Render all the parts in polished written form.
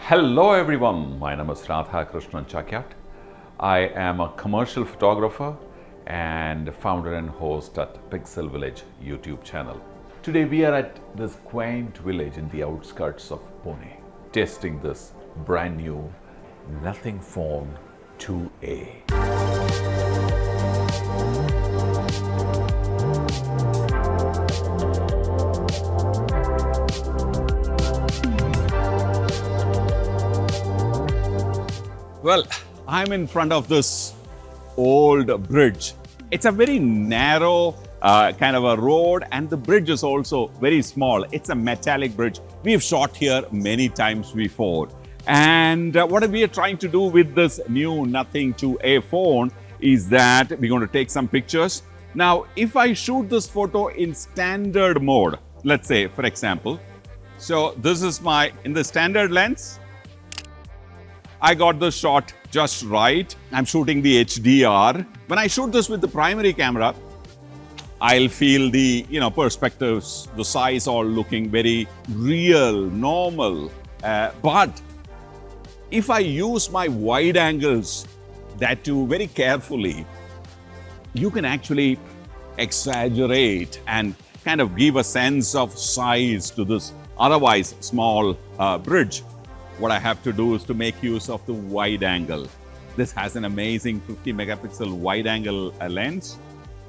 Hello everyone, my name is RadhaKrishnan Chakyat. I am a commercial photographer and founder and host at Pixel Village YouTube channel. Today we are at this quaint village in the outskirts of Pune, testing this brand new Nothing Phone 2A. Well, I'm in front of this old bridge. It's a very narrow kind of a road, and the bridge is also very small. It's a metallic bridge. We've shot here many times before. And what we are trying to do with this new Nothing 2A phone is that we're going to take some pictures. Now, if I shoot this photo in standard mode, let's say, for example, so this is in the standard lens, I got the shot just right. I'm shooting the HDR. When I shoot this with the primary camera, I'll feel the perspectives, the size all looking very real, normal. But if I use my wide angles, that too very carefully, you can actually exaggerate and kind of give a sense of size to this otherwise small bridge. What I have to do is to make use of the wide angle. This has an amazing 50 megapixel wide angle lens.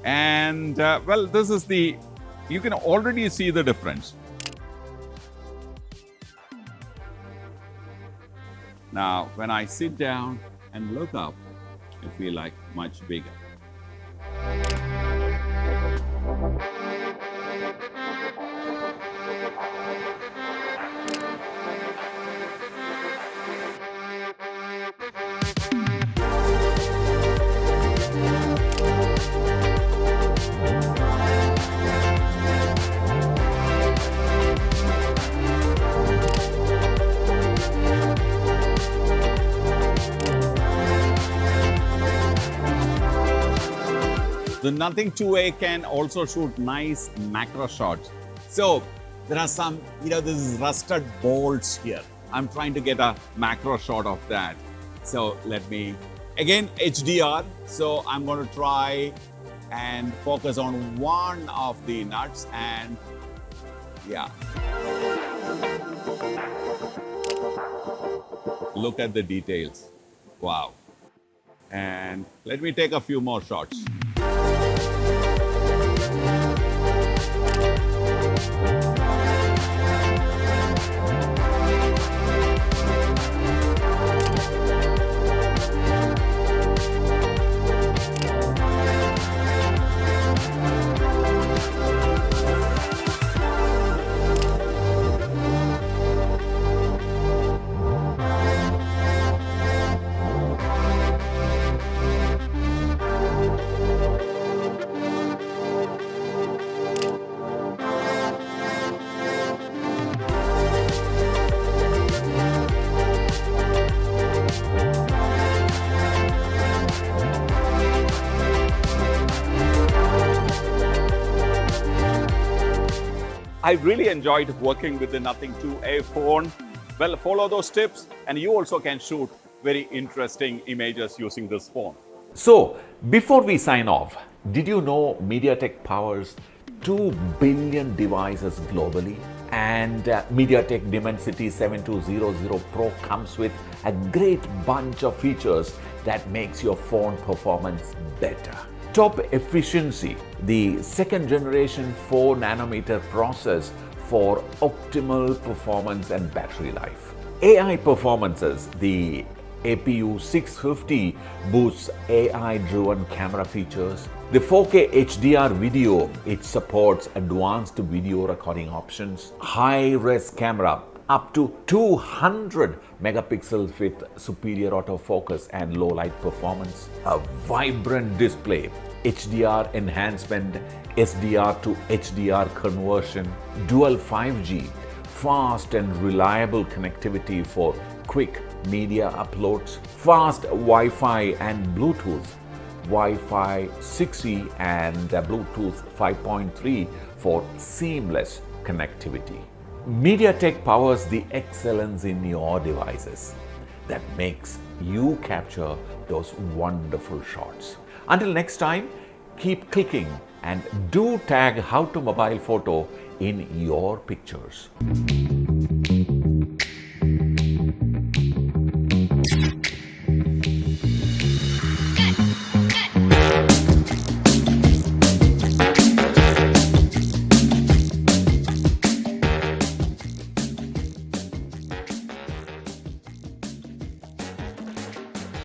And well, this is you can already see the difference. Now, when I sit down and look up, I feel like much bigger. The Nothing 2A can also shoot nice macro shots. So there are some, this is rusted bolts here. I'm trying to get a macro shot of that. So let me, again, HDR. So I'm going to try and focus on one of the nuts and yeah. Look at the details. Wow. And let me take a few more shots. I really enjoyed working with the Nothing 2A phone. Well, follow those tips and you also can shoot very interesting images using this phone. So, before we sign off, did you know MediaTek powers 2 billion devices globally? And MediaTek Dimensity 7200 Pro comes with a great bunch of features that makes your phone performance better. Top efficiency, the second generation 4 nanometer process for optimal performance and battery life. AI performances, the APU 650 boosts AI-driven camera features. The 4K HDR video, it supports advanced video recording options. High-res camera, up to 200 megapixels with superior autofocus and low light performance. A vibrant display, HDR enhancement, SDR to HDR conversion, dual 5G, fast and reliable connectivity for quick media uploads, fast Wi-Fi and Bluetooth, Wi-Fi 6E and Bluetooth 5.3 for seamless connectivity. MediaTek powers the excellence in your devices that makes you capture those wonderful shots. Until next time, keep clicking and do tag How to Mobile Photo in your pictures.